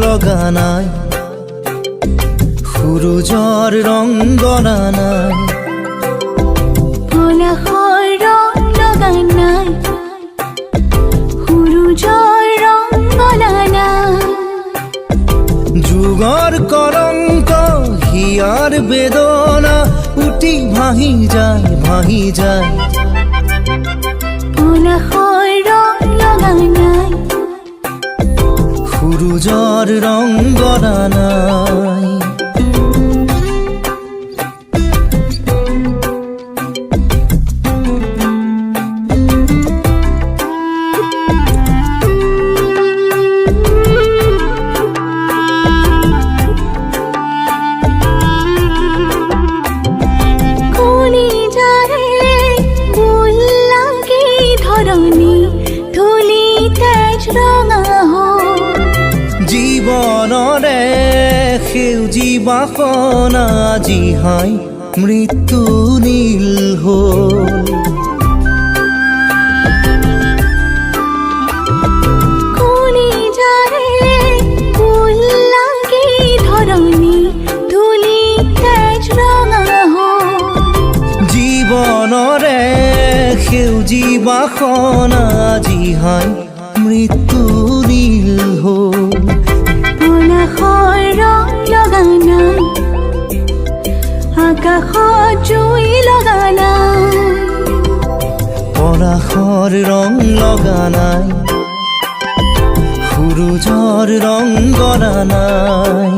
লগা নাই, সূৰুজৰ ৰং গনা নাই, পলাশৰ ৰং লগা নাই, সূৰুজৰ ৰং গনা নাই। যুগৰ কলংক হিয়াৰ বেদনা উটি ভাহি যায়, ভাহি যায়। পলাশৰ ৰং লগা নাই, সূৰুজৰ ৰং গনা নাই। জীৱনৰে সেউজী বাসনা আজি হাই মৃত্যু নীল হ'ল। জীৱনৰে সেউজী বাসনা আজি হাই মৃত্যু নীল হ'ল। পলাশৰ ৰং লগা নাই, আকাশত জুই লগা নাই, পলাশৰ ৰং লগা নাই, সূৰুজৰ ৰং গনা নাই।